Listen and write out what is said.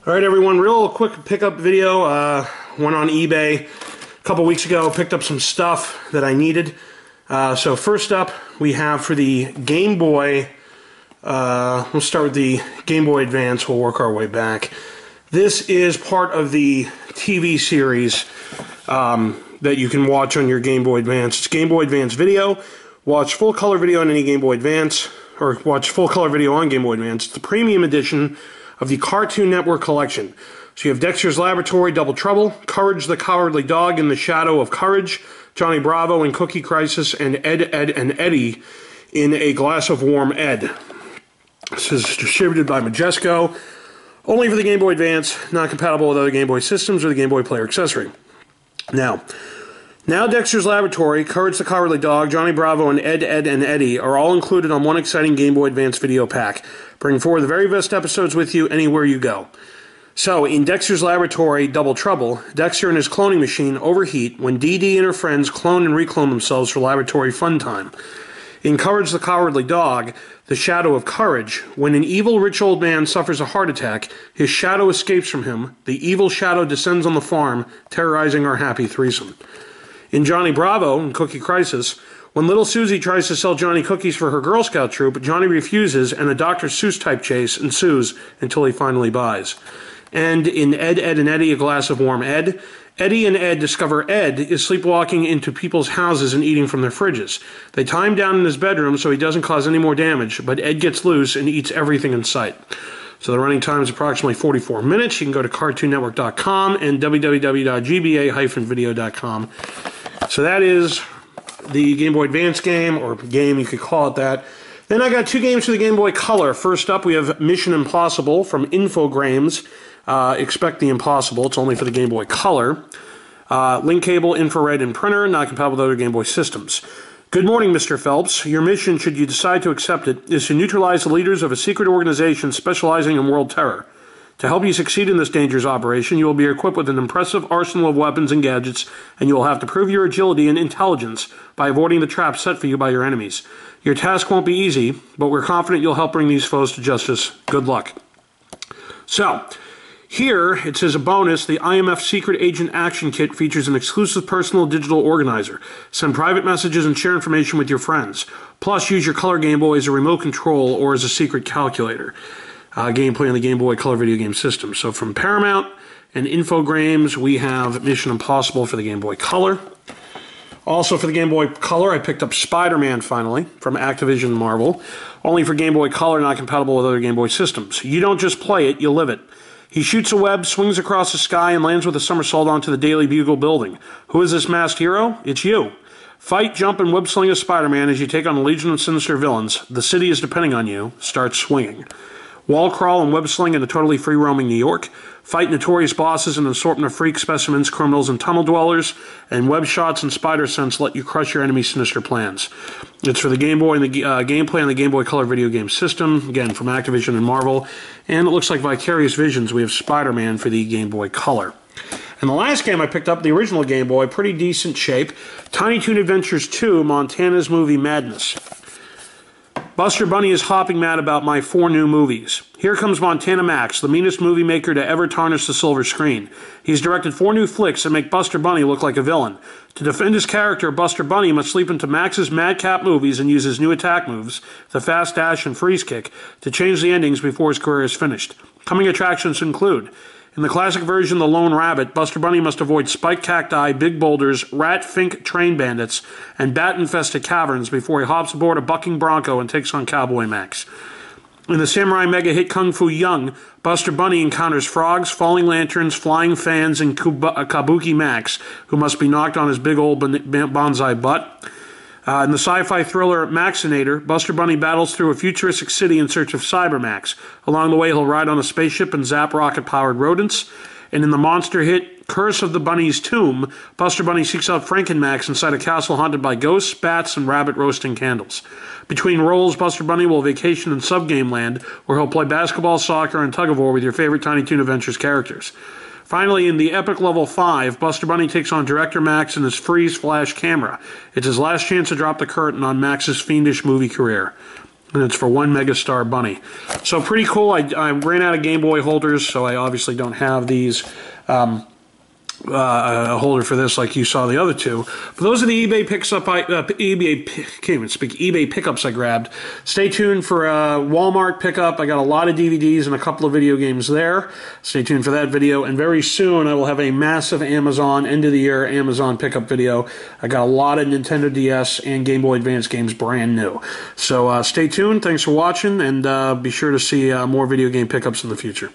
Alright everyone, real quick pickup video. Went on eBay a couple weeks ago, picked up some stuff that I needed. So first up, we have for the Game Boy, we'll start with the Game Boy Advance, we'll work our way back. This is part of the TV series that you can watch on your Game Boy Advance. It's Game Boy Advance Video. Watch full color video on any Game Boy Advance, or watch full color video on Game Boy Advance. It's the premium edition of the Cartoon Network collection. So you have Dexter's Laboratory, Double Trouble, Courage the Cowardly Dog in the Shadow of Courage, Johnny Bravo and Cookie Crisis, and Ed, Ed, and Eddie in A Glass of Warm Ed. This is distributed by Majesco, only for the Game Boy Advance, not compatible with other Game Boy systems or the Game Boy Player accessory. Now Dexter's Laboratory, Courage the Cowardly Dog, Johnny Bravo, and Ed, Ed, and Eddie are all included on one exciting Game Boy Advance video pack. Bring forward the very best episodes with you anywhere you go. So, in Dexter's Laboratory, Double Trouble, Dexter and his cloning machine overheat when Dee Dee and her friends clone and reclone themselves for laboratory fun time. In Courage the Cowardly Dog, The Shadow of Courage, when an evil rich old man suffers a heart attack, his shadow escapes from him, the evil shadow descends on the farm, terrorizing our happy threesome. In Johnny Bravo, and Cookie Crisis, when little Susie tries to sell Johnny cookies for her Girl Scout troop, Johnny refuses, and a Dr. Seuss-type chase ensues until he finally buys. And in Ed, Ed, and Eddie, A Glass of Warm Ed, Eddie and Ed discover Ed is sleepwalking into people's houses and eating from their fridges. They tie him down in his bedroom so he doesn't cause any more damage, but Ed gets loose and eats everything in sight. So the running time is approximately 44 minutes. You can go to CartoonNetwork.com and www.gba-video.com. So that is the Game Boy Advance game, or game, you could call it that. Then I got two games for the Game Boy Color. First up, we have Mission Impossible from Infogrames. Expect the Impossible. It's only for the Game Boy Color. Link cable, infrared, and printer, not compatible with other Game Boy systems. Good morning, Mr. Phelps. Your mission, should you decide to accept it, is to neutralize the leaders of a secret organization specializing in world terror. To help you succeed in this dangerous operation, you will be equipped with an impressive arsenal of weapons and gadgets, and you will have to prove your agility and intelligence by avoiding the traps set for you by your enemies. Your task won't be easy, but we're confident you'll help bring these foes to justice. Good luck. So, here, it says a bonus, the IMF Secret Agent Action Kit features an exclusive personal digital organizer. Send private messages and share information with your friends. Plus, use your Color Game Boy as a remote control or as a secret calculator. Gameplay on the Game Boy Color video game system. So from Paramount and Infogrames, we have Mission Impossible for the Game Boy Color. Also for the Game Boy Color, I picked up Spider-Man finally from Activision Marvel. Only for Game Boy Color, not compatible with other Game Boy systems. You don't just play it, you live it. He shoots a web, swings across the sky, and lands with a somersault onto the Daily Bugle building. Who is this masked hero? It's you. Fight, jump, and web-sling as Spider-Man as you take on a legion of sinister villains. The city is depending on you. Start swinging. Wall crawl and web sling in a totally free-roaming New York. Fight notorious bosses and an assortment of freak specimens, criminals, and tunnel dwellers. And web shots and spider sense let you crush your enemy's sinister plans. It's for the Game Boy and the gameplay on the Game Boy Color video game system. Again, from Activision and Marvel. And it looks like Vicarious Visions. We have Spider-Man for the Game Boy Color. And the last game I picked up, the original Game Boy, pretty decent shape. Tiny Toon Adventures 2, Montana's Movie Madness. Buster Bunny is hopping mad about my 4 new movies. Here comes Montana Max, the meanest movie maker to ever tarnish the silver screen. He's directed 4 new flicks that make Buster Bunny look like a villain. To defend his character, Buster Bunny must sleep into Max's madcap movies and use his new attack moves, the fast dash and freeze kick, to change the endings before his career is finished. Coming attractions include: in the classic version, The Lone Rabbit, Buster Bunny must avoid spiked cacti, big boulders, rat-fink train bandits, and bat-infested caverns before he hops aboard a bucking bronco and takes on Cowboy Max. In the samurai mega-hit Kung Fu Young, Buster Bunny encounters frogs, falling lanterns, flying fans, and Kabuki Max, who must be knocked on his big old bonsai butt. In the sci-fi thriller Maxinator, Buster Bunny battles through a futuristic city in search of Cybermax. Along the way, he'll ride on a spaceship and zap rocket-powered rodents. And in the monster hit Curse of the Bunny's Tomb, Buster Bunny seeks out Frankenmax inside a castle haunted by ghosts, bats, and rabbit-roasting candles. Between roles, Buster Bunny will vacation in Subgame Land, where he'll play basketball, soccer, and tug-of-war with your favorite Tiny Toon Adventures characters. Finally, in the epic level 5, Buster Bunny takes on Director Max and his freeze flash camera. It's his last chance to drop the curtain on Max's fiendish movie career. And it's for 1 Megastar Bunny. So pretty cool. I ran out of Game Boy holders, so I obviously don't have these. A holder for this like you saw the other two. But those are the eBay eBay pickups I grabbed. Stay tuned for a Walmart pickup. I got a lot of DVDs and a couple of video games there. Stay tuned for that video. And very soon I will have a massive Amazon end of the year Amazon pickup video. I got a lot of Nintendo DS and Game Boy Advance games brand new. So stay tuned. Thanks for watching, and be sure to see more video game pickups in the future.